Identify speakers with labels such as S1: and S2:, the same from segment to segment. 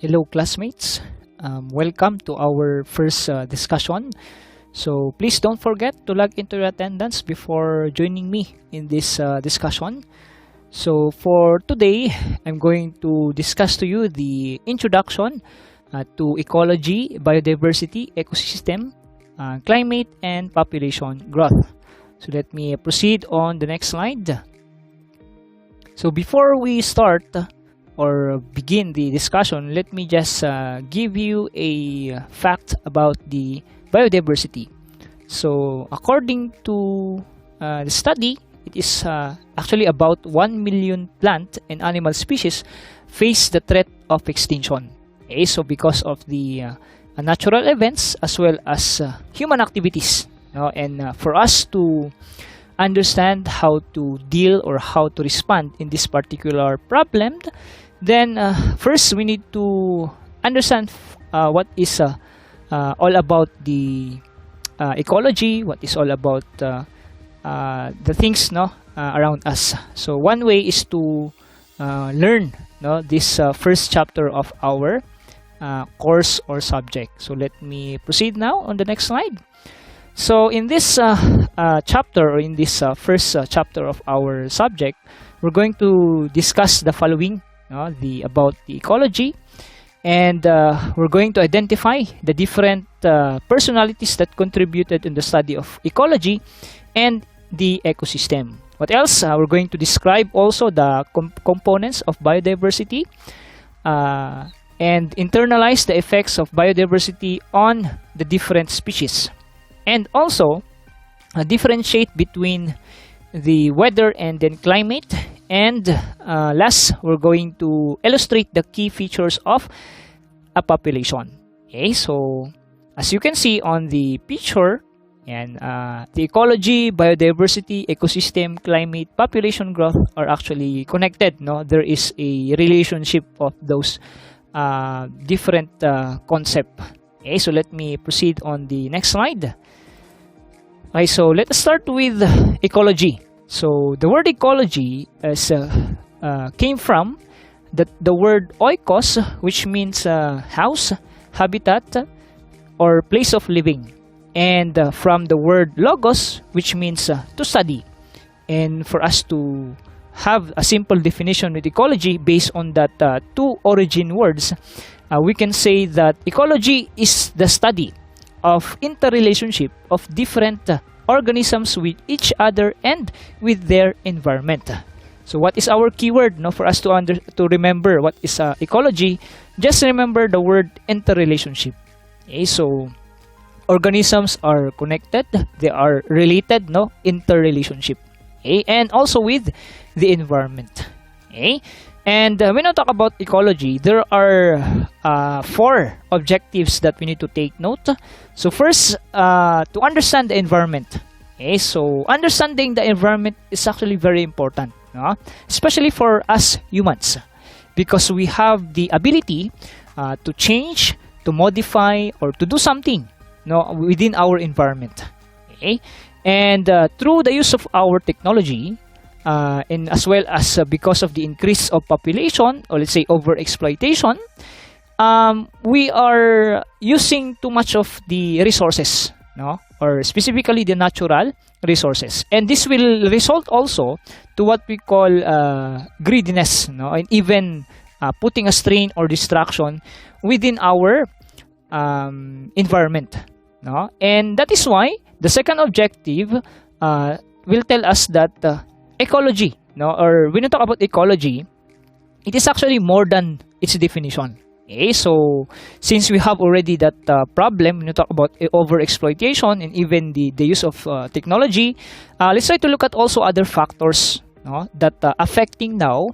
S1: Hello classmates, welcome to our first discussion. So please don't forget to log into your attendance before joining me in this discussion. So for today, I'm going to discuss to you the introduction to ecology, biodiversity, ecosystem, climate, and population growth. So let me proceed on the next slide. So before we start or begin the discussion, let me just give you a fact about the biodiversity. So according to the study, it is actually about 1 million plant and animal species face the threat of extinction. Okay, so because of the natural events as well as human activities. And for us to understand how to deal or how to respond in this particular problem, then first we need to understand what is all about the ecology, what is all about the things around us. So one way is to learn this first chapter of our course or subject. So let me proceed now on the next slide. So in this chapter, or in this first chapter of our subject, we're going to discuss the following, about the ecology, and we're going to identify the different personalities that contributed in the study of ecology and the ecosystem. What else? We're going to describe also the components of biodiversity and internalize the effects of biodiversity on the different species. And also differentiate between the weather and then climate. And last, we're going to illustrate the key features of a population. Okay, so as you can see on the picture, and the ecology, biodiversity, ecosystem, climate, population growth are actually connected. There is a relationship of those different concepts. Okay, so let me proceed on the next slide. Okay, so let us start with ecology. So the word ecology came from the word oikos, which means house, habitat, or place of living, and from the word logos, which means to study. And for us to have a simple definition with ecology based on that two origin words, we can say that ecology is the study of interrelationship of different organisms with each other and with their environment. So what is our keyword for us to remember what is ecology? Just remember the word interrelationship. Okay, so organisms are connected, they are related, interrelationship. Okay, and also with the environment. Okay, and when I talk about ecology, there are 4 objectives that we need to take note. So first, to understand the environment. Okay, so understanding the environment is actually very important, especially for us humans, because we have the ability to change, to modify, or to do something within our environment. Okay, and through the use of our technology, and as well as because of the increase of population, or let's say overexploitation, we are using too much of the resources, or specifically the natural resources, and this will result also to what we call greediness, and even putting a strain or distraction within our environment, and that is why the second objective will tell us that ecology, or when you talk about ecology, it is actually more than its definition. Okay, so since we have already that problem when you talk about overexploitation and even the use of technology, let's try to look at also other factors that affecting now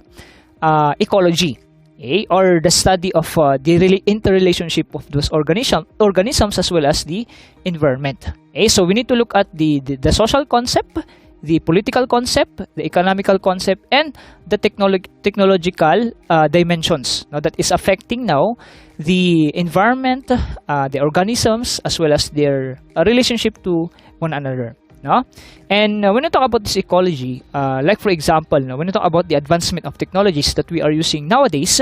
S1: ecology, okay, or the study of the interrelationship of those organisms as well as the environment. Okay, so we need to look at the social concept, the political concept, the economical concept, and the technological dimensions that is affecting now the environment, the organisms, as well as their relationship to one another. And when we talk about this ecology, like for example, when we talk about the advancement of technologies that we are using nowadays,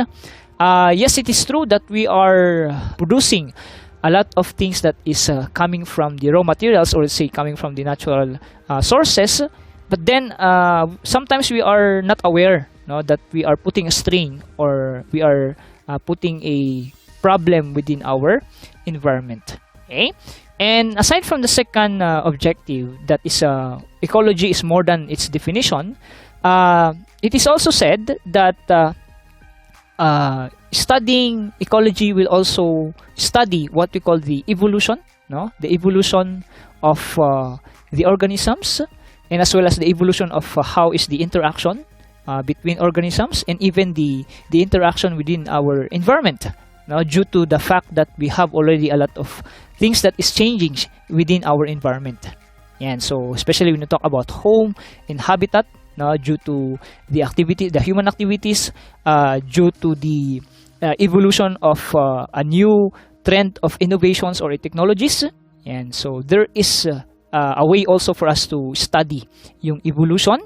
S1: Yes, it is true that we are producing a lot of things that is coming from the raw materials, or let's say coming from the natural sources. But then sometimes we are not aware, no, that we are putting a strain, or we are putting a problem within our environment. Okay? And aside from the second objective, that is ecology is more than its definition, it is also said that studying ecology will also study what we call the evolution, no? The evolution of the organisms, and as well as the evolution of how is the interaction between organisms, and even the interaction within our environment. Now, due to the fact that we have already a lot of things that is changing within our environment. And so, especially when you talk about home and habitat, now due to the activity, the human activities, due to the evolution of a new trend of innovations or technologies. And so, there is a way also for us to study yung evolution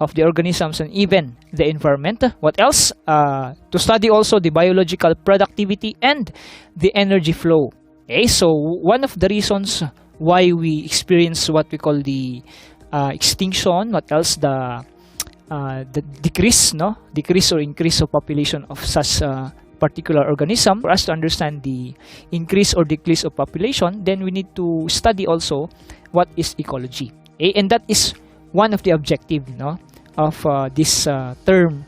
S1: of the organisms and even the environment. What else? To study also the biological productivity and the energy flow. Okay, so one of the reasons why we experience what we call the extinction, what else? The decrease, no? Decrease or increase of population of such particular organism. For us to understand the increase or decrease of population, then we need to study also what is ecology. Okay? And that is one of the objectives, no, of this term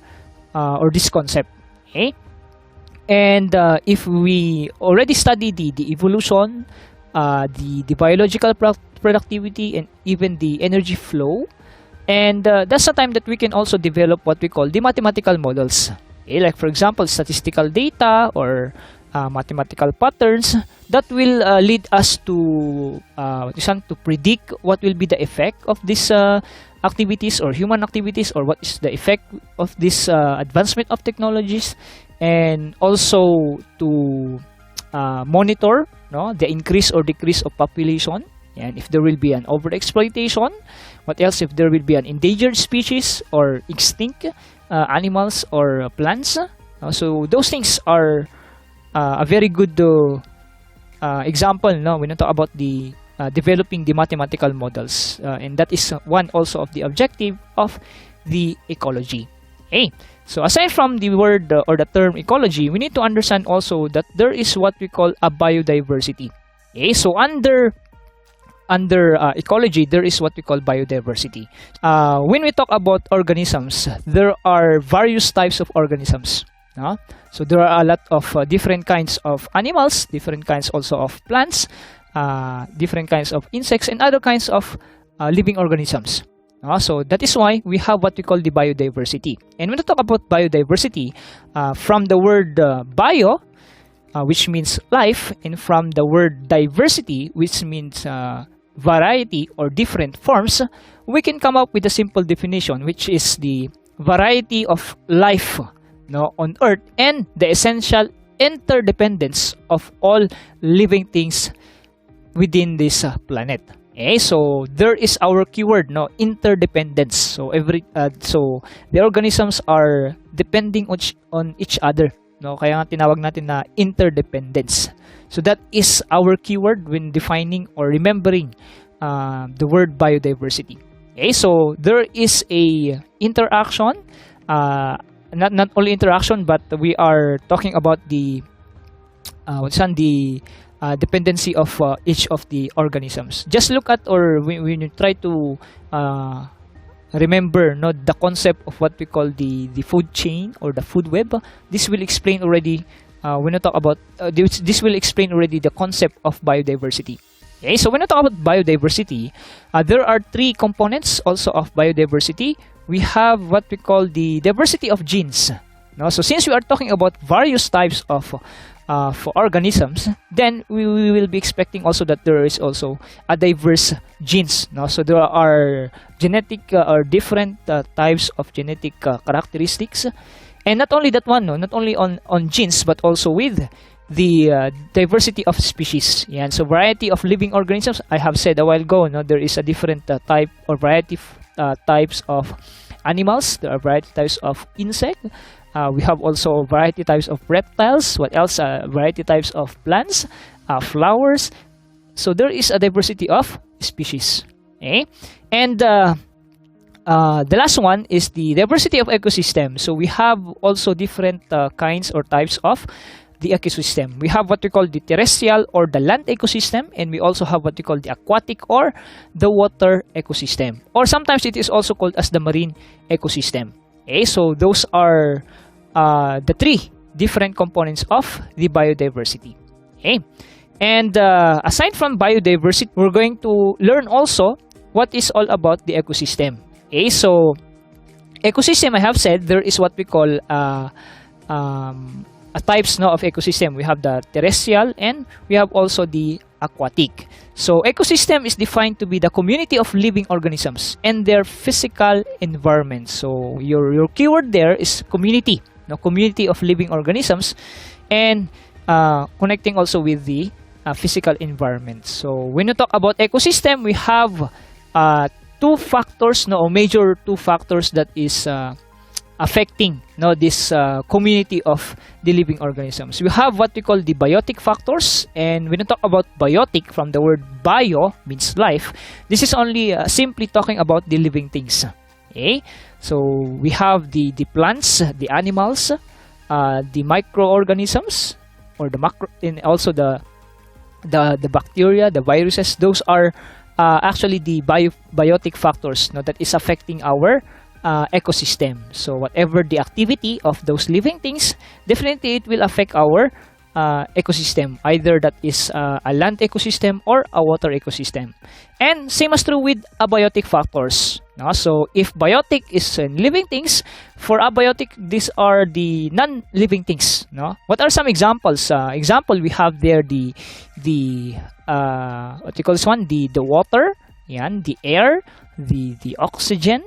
S1: or this concept. Okay? And if we already study the evolution, the biological productivity, and even the energy flow, and that's the time that we can also develop what we call the mathematical models. Okay? Like for example, statistical data or mathematical patterns that will lead us to predict what will be the effect of these activities or human activities, or what is the effect of this advancement of technologies, and also to monitor, no, the increase or decrease of population, and if there will be an overexploitation, what else, if there will be an endangered species or extinct animals or plants. So those things are a very good example, no, when you talk about the developing the mathematical models, and that is one also of the objective of the ecology. Okay, so aside from the word or the term ecology, we need to understand also that there is what we call a biodiversity. Okay, so under ecology, there is what we call biodiversity. When we talk about organisms, there are various types of organisms. So there are a lot of different kinds of animals, different kinds also of plants, different kinds of insects, and other kinds of living organisms. So that is why we have what we call the biodiversity. And when we talk about biodiversity, from the word bio, which means life, and from the word diversity, which means variety or different forms, we can come up with a simple definition, which is the variety of life, no, on Earth, and the essential interdependence of all living things within this planet. Okay, so there is our keyword, no, interdependence. So so the organisms are depending on each other, no, kaya nga tinawag natin na interdependence. So that is our keyword when defining or remembering the word biodiversity. Okay, so there is a interaction, not only interaction, but we are talking about the dependency of each of the organisms. Just look at, or when you try to remember, no, the concept of what we call the food chain or the food web. This will explain already when you talk about this will explain already the concept of biodiversity. Okay, so when you talk about biodiversity, there are three components also of biodiversity. We have what we call the diversity of genes. No? So since we are talking about various types of for organisms, then we will be expecting also that there is also a diverse genes. No? So there are genetic or different types of genetic characteristics, and not only that one, no? Not only on genes, but also with the diversity of species. Yeah, so variety of living organisms. I have said a while ago, no, there is a different type or variety types of animals. There are variety types of insect. We have also variety types of reptiles. What else? Variety types of plants, flowers. So there is a diversity of species. Okay, and the last one is the diversity of ecosystem. So we have also different kinds or types of the ecosystem. We have what we call the terrestrial or the land ecosystem, and we also have what we call the aquatic or the water ecosystem, or sometimes it is also called as the marine ecosystem. Okay, so those are the three different components of the biodiversity. Okay, and aside from biodiversity, we're going to learn also what is all about the ecosystem. Okay, so ecosystem, I have said, there is what we call types of ecosystem. We have the terrestrial and we have also the aquatic. So ecosystem is defined to be the community of living organisms and their physical environment. So your keyword there is community, community of living organisms, and connecting also with the physical environment. So when you talk about ecosystem, we have two factors, or major two factors that is affecting this community of the living organisms. We have what we call the biotic factors, and when you talk about biotic, from the word bio means life, this is only simply talking about the living things. Okay, so we have the plants, the animals, the microorganisms, or the macro, and also the bacteria, the viruses. Those are actually the biotic factors that is affecting our ecosystem. So whatever the activity of those living things, definitely it will affect our ecosystem, either that is a land ecosystem or a water ecosystem. And same as true with abiotic factors. So if biotic is living things, for abiotic, these are the non-living things. What are some examples? Example, we have there the what you call this one, the water, the air, the oxygen,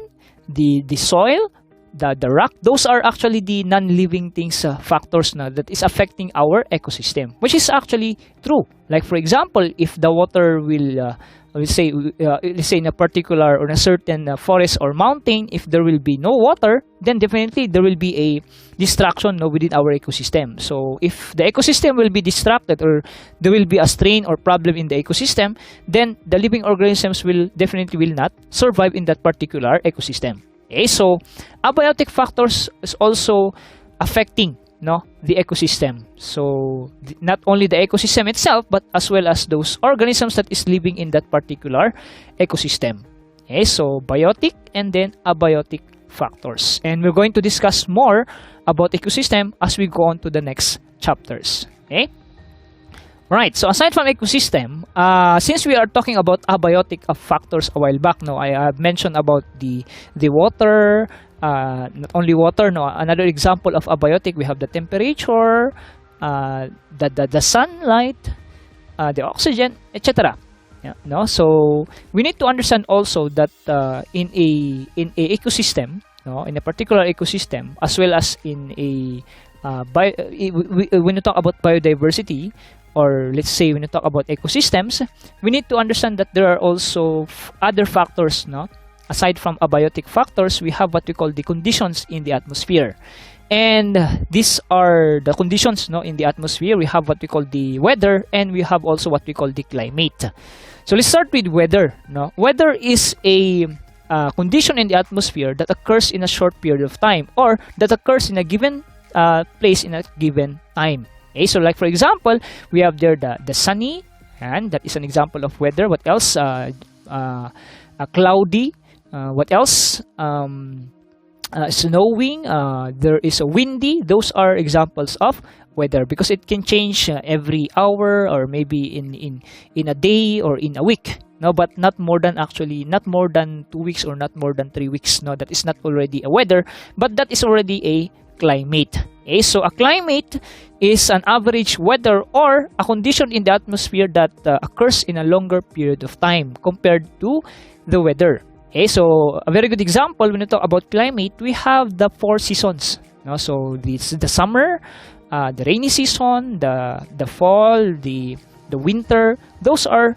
S1: the soil, the rock. Those are actually the non-living things factors that is affecting our ecosystem, which is actually true. Like for example, if the water will let's say in a particular or a certain forest or mountain, if there will be no water, then definitely there will be a distraction within our ecosystem. So if the ecosystem will be distracted, or there will be a strain or problem in the ecosystem, then the living organisms will not survive in that particular ecosystem. Okay, so abiotic factors is also affecting the ecosystem. So not only the ecosystem itself, but as well as those organisms that is living in that particular ecosystem. Okay, so biotic and then abiotic factors. And we're going to discuss more about ecosystem as we go on to the next chapters. Okay? Right, so aside from ecosystem, since we are talking about abiotic factors a while back, I have mentioned about the water, not only water, another example of abiotic, we have the temperature, the sunlight, the oxygen, etc. So we need to understand also that in a ecosystem, in a particular ecosystem, as well as in a when you talk about biodiversity, or let's say when you talk about ecosystems, we need to understand that there are also other factors. Aside from abiotic factors, we have what we call the conditions in the atmosphere. And these are the conditions in the atmosphere. We have what we call the weather, and we have also what we call the climate. So let's start with weather. Weather is a condition in the atmosphere that occurs in a short period of time, or that occurs in a given place in a given time. Okay, so like for example, we have there the sunny, and that is an example of weather. What else? Cloudy. What else? Snowing. There is a windy. Those are examples of weather, because it can change every hour, or maybe in a day or in a week. But not more than 2 weeks or not more than 3 weeks. That is not already a weather, but that is already a climate. Okay, so a climate is an average weather or a condition in the atmosphere that occurs in a longer period of time compared to the weather. Okay, so a very good example when you talk about climate, we have the 4 seasons. So this the summer, the rainy season, the fall, the winter. Those are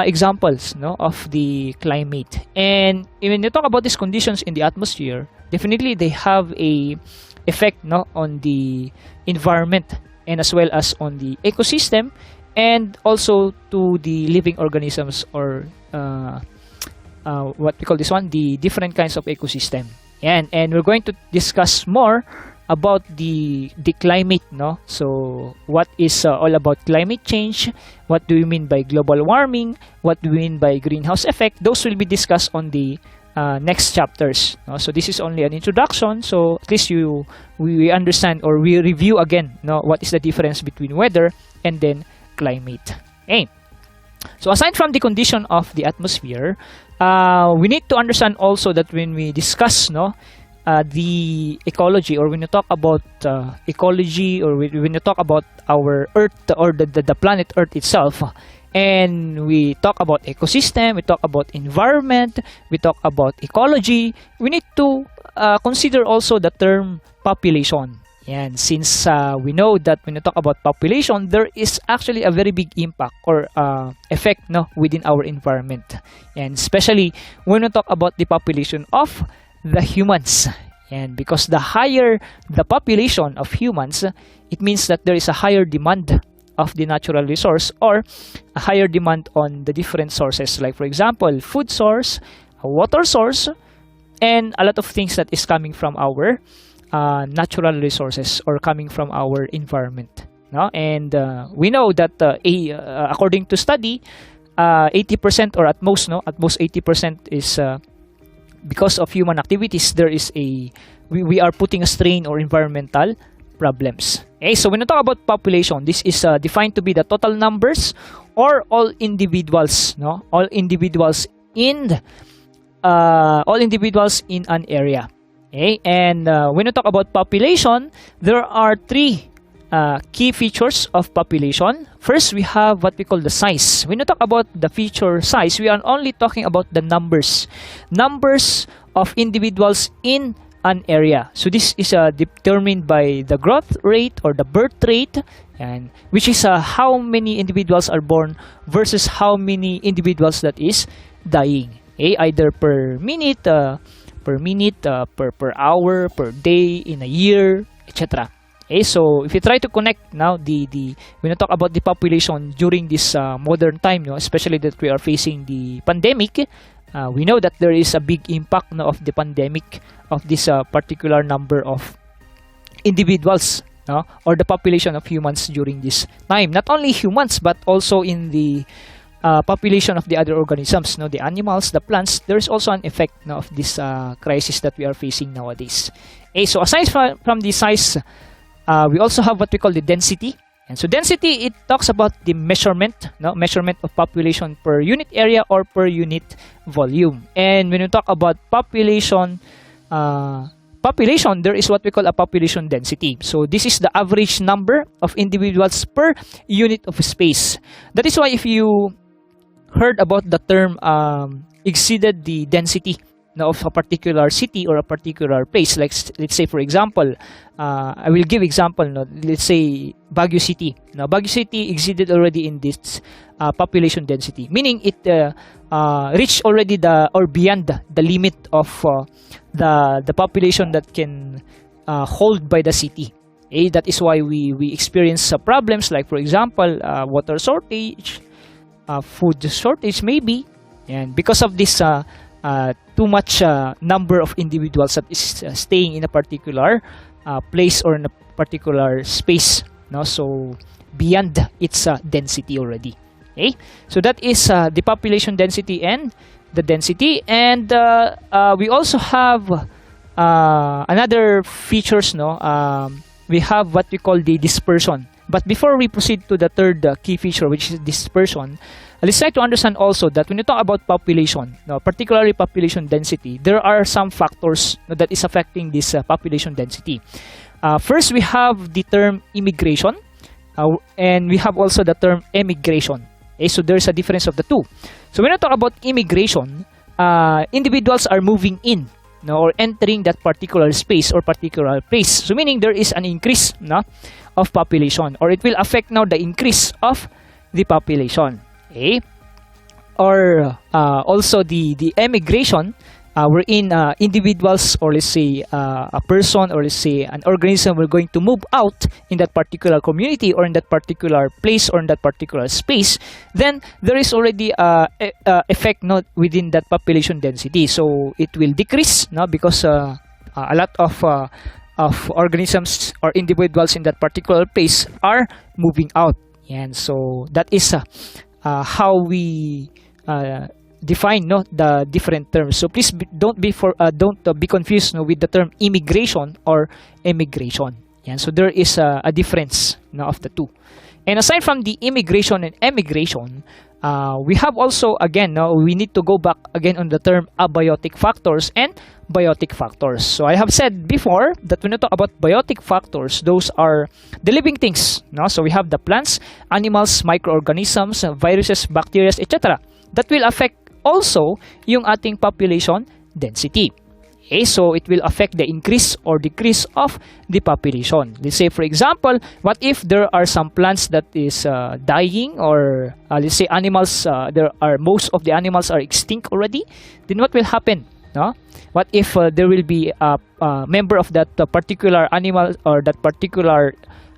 S1: examples, no, of the climate. And when you talk about these conditions in the atmosphere, definitely they have a effect, no, on the environment and as well as on the ecosystem and also to the living organisms, or what we call this one, the different kinds of ecosystem. And we're going to discuss more about the climate, no? So what is all about climate change? What do we mean by global warming? What do we mean by greenhouse effect? Those will be discussed on the next chapters, no? So this is only an introduction, so at least we understand, or we review again, no, what is the difference between weather and then climate. Okay. So aside from the condition of the atmosphere, we need to understand also that when we discuss, no, the ecology, or when you talk about ecology, or when you talk about our Earth, or the planet Earth itself, and we talk about ecosystem, we talk about environment, we talk about ecology, we need to consider also the term population. And since we know that when you talk about population, there is actually a very big impact or effect, no, within our environment, and especially when we talk about the population of the humans. And because the higher the population of humans, it means that there is a higher demand of the natural resource, or a higher demand on the different sources, like for example food source, a water source, and a lot of things that is coming from our natural resources or coming from our environment, no? And we know that according to study, 80%, or at most 80% is because of human activities. There is we are putting a strain or environmental problems. Okay, so when we talk about population, this is defined to be the total numbers, or all individuals, no, all individuals in an area. Okay, and when you talk about population, there are three key features of population. First, we have what we call the size. When you talk about the feature size, we are only talking about the numbers of individuals in an area. So this is determined by the growth rate or the birth rate, and which is how many individuals are born versus how many individuals that is dying. Okay, either per minute, per hour, per day, in a year, etc. Okay, so if you try to connect now when you talk about the population during this modern time, especially that we are facing the pandemic, we know that there is a big impact of the pandemic of this particular number of individuals, or the population of humans during this time. Not only humans, but also in the population of the other organisms, the animals, the plants. There is also an effect of this crisis that we are facing nowadays. Okay, so aside from the size, we also have what we call the density. And so density, it talks about the measurement of population per unit area or per unit volume. And when you talk about population, there is what we call a population density. So this is the average number of individuals per unit of space. That is why if you heard about the term exceeded the density of a particular city or a particular place, like let's say for example, I will give example, let's say Baguio City. Now Baguio City exceeded already in this population density, meaning it reached already beyond the limit of the population that can hold by the city. Okay? That is why we experience problems like for example water shortage, food shortage maybe, and because of this too much number of individuals that is staying in a particular place or in a particular space, so beyond its density already. Okay, so that is the population density and the density. And we also have another features. We have what we call the dispersion. But before we proceed to the third key feature, which is dispersion, let's try to understand also that when you talk about population, particularly population density, there are some factors that is affecting this population density. First, we have the term immigration, and we have also the term emigration. Okay, so there's a difference of the two. So when you talk about immigration, individuals are moving in, or entering that particular space or particular place. So meaning there is an increase of population, or it will affect now the increase of the population. Okay. or also the emigration, wherein individuals, or let's say a person, or let's say an organism, will going to move out in that particular community or in that particular place or in that particular space, then there is already a effect not within that population density. So it will decrease, no, because a lot of organisms or individuals in that particular place are moving out. And so that is how we define, no, the different terms. So please don't be confused, no, with the term immigration or emigration. And so there is a difference, no, of the two. And aside from the immigration and emigration, we have also, again, no, we need to go back again on the term abiotic factors and biotic factors. So I have said before that when we talk about biotic factors, those are the living things, no? So we have the plants, animals, microorganisms, viruses, bacteria, etc. that will affect also yung ating population density. Okay, so it will affect the increase or decrease of the population. Let's say, for example, what if there are some plants that is dying, or let's say animals, most of the animals are extinct already, then what will happen? No? What if there will be a member of that particular animal or that particular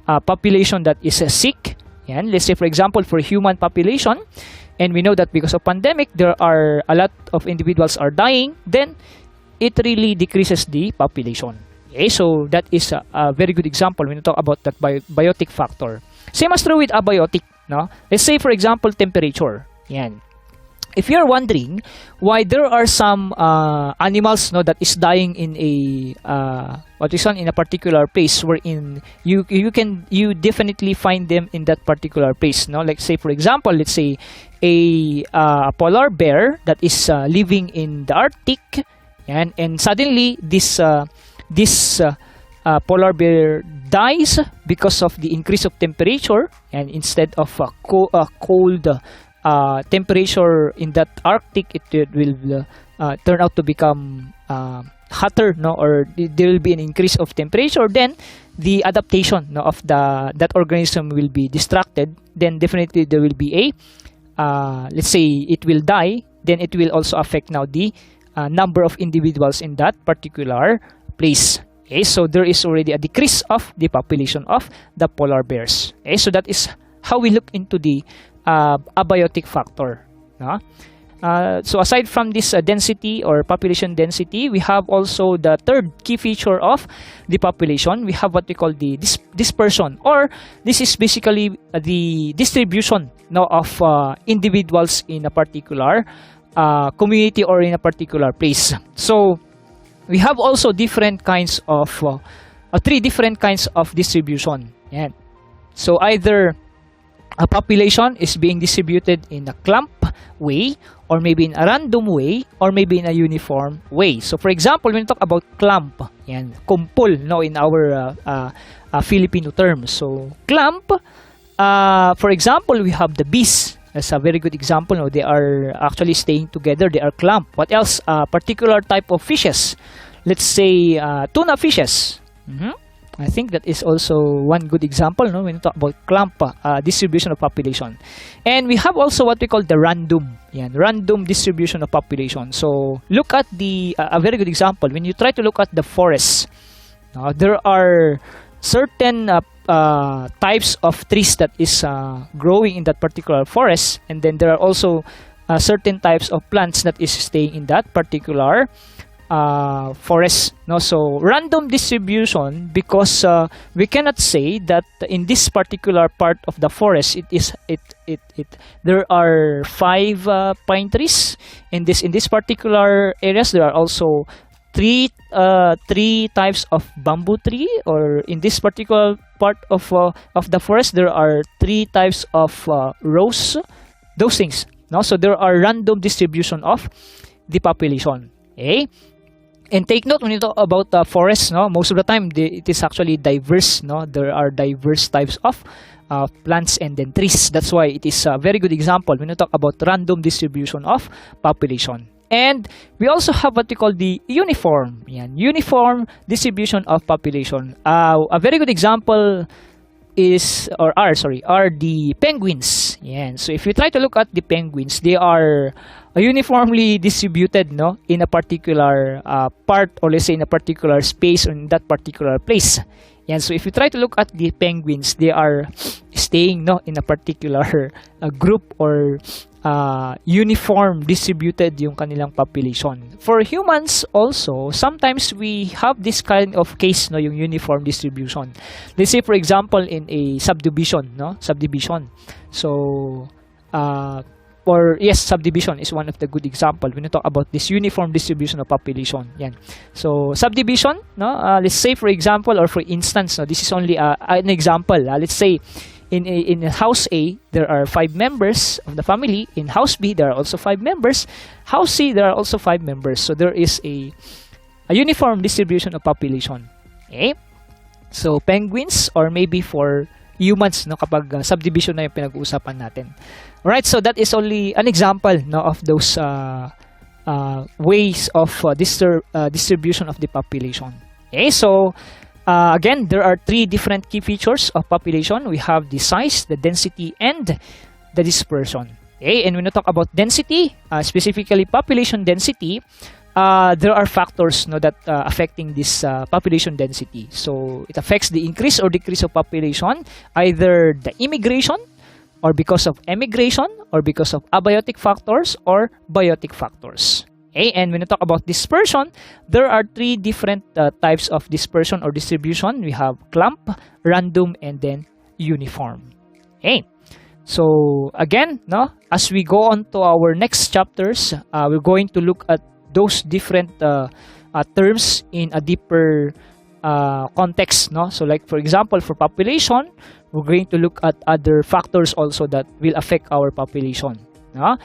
S1: population that is sick? Yan. Let's say, for example, for human population, and we know that because of pandemic, there are a lot of individuals are dying, then it really decreases the population. Okay, so that is a very good example when you talk about that biotic factor. Same as true with abiotic. No? Let's say, for example, temperature. Yan. If you're wondering why there are some animals, no, that is dying in a in a particular place, wherein you definitely find them in that particular place, no? Like, say, for example, let's say a polar bear that is living in the Arctic, and suddenly this polar bear dies because of the increase of temperature, and instead of cold temperature in that Arctic, it will turn out to become hotter, no, or there will be an increase of temperature. Then the adaptation, no, of that organism will be distracted. Then definitely there will be a let's say it will die. Then it will also affect now the number of individuals in that particular place. Okay, so there is already a decrease of the population of the polar bears. Okay, so that is how we look into the abiotic factor. No? So aside from this density or population density, we have also the third key feature of the population. We have what we call the dispersion, or this is basically the distribution, no, of individuals in a particular community or in a particular place. So we have also different kinds of three different kinds of distribution. Yeah. So either a population is being distributed in a clump way, or maybe in a random way, or maybe in a uniform way. So for example, when we talk about clump, yan, kumpul, no, in our Filipino terms. So clump, for example, we have the bees. That's a very good example. No? They are actually staying together. They are clump. What else? Particular type of fishes. Let's say tuna fishes. I think that is also one good example, no, when you talk about clump distribution of population. And we have also what we call the random, random distribution of population. So look at the a very good example when you try to look at the forests. There are certain types of trees that is growing in that particular forest, and then there are also certain types of plants that is staying in that particular forest, no? So random distribution, because we cannot say that in this particular part of the forest there are 5 pine trees. In this particular areas there are also three types of bamboo tree, or in this particular part of the forest there are 3 types of rose, those things, no? So there are random distribution of the population. Okay. And take note when you talk about forests, no, most of the time it is actually diverse, no. There are diverse types of plants and then trees. That's why it is a very good example when you talk about random distribution of population. And we also have what we call the uniform distribution of population. A very good example is or are sorry are the penguins. Yan. So if you try to look at the penguins, they are uniformly distributed, no, in a particular part, or let's say in a particular space or in that particular place. Yan. So if you try to look at the penguins, they are staying, no, in a particular group, or uniform distributed yung kanilang population. For humans also, sometimes we have this kind of case, no, yung uniform distribution. Let's say for example in a subdivision, no, subdivision. So or yes, subdivision is one of the good example when you talk about this uniform distribution of population. Yan. So subdivision, no, let's say for example, or for instance, no, this is only an example. Let's say in house A, there are 5 members of the family. In house B, there are also 5 members. House C, there are also 5 members. So there is a uniform distribution of population. Okay? So penguins, or maybe for humans, no, kapag subdivision na yung pinag-uusapan natin. Alright, so that is only an example, no, of those ways of distribution of the population. Okay, so again, there are 3 different key features of population. We have the size, the density, and the dispersion. Okay, and when we talk about density, specifically population density, there are factors, no, that affecting this population density. So it affects the increase or decrease of population, either the immigration, or because of emigration, or because of abiotic factors or biotic factors. Okay, and when we talk about dispersion, there are 3 different types of dispersion or distribution. We have clump, random, and then uniform. Okay, so again, no, as we go on to our next chapters, we're going to look at those different terms in a deeper context, no. So like for example, for population, we're going to look at other factors also that will affect our population. No?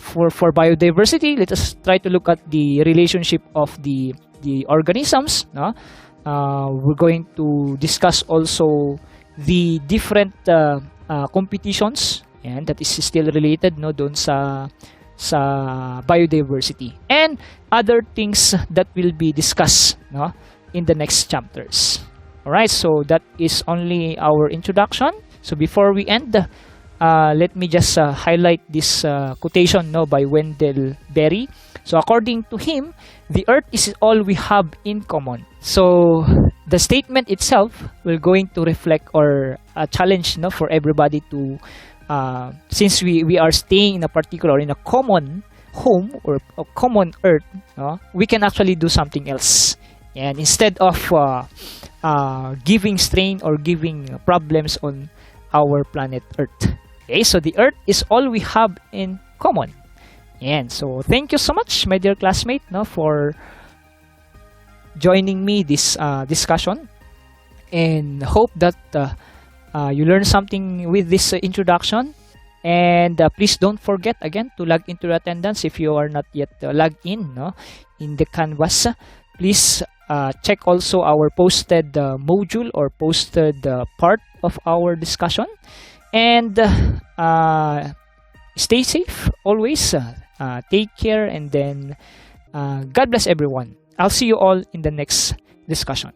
S1: For biodiversity, let us try to look at the relationship of the organisms. No? We're going to discuss also the different competitions, and that is still related, no, doon sa biodiversity, and other things that will be discussed, no, in the next chapters. Alright, so that is only our introduction. So before we end, let me just highlight this quotation, no, by Wendell Berry. So according to him, the earth is all we have in common. So the statement itself will going to reflect or a challenge, no, for everybody to since we are staying in a particular, in a common home or a common earth, no, we can actually do something else. And instead of giving strain or giving problems on our planet Earth. Okay, so the Earth is all we have in common. And so thank you so much, my dear classmate, no, for joining me this discussion, and hope that you learned something with this introduction. And please don't forget again to log into your attendance if you are not yet logged in, no, in the Canvas. Please check also our posted module or posted part of our discussion, and stay safe always. Take care, and then God bless everyone. I'll see you all in the next discussion.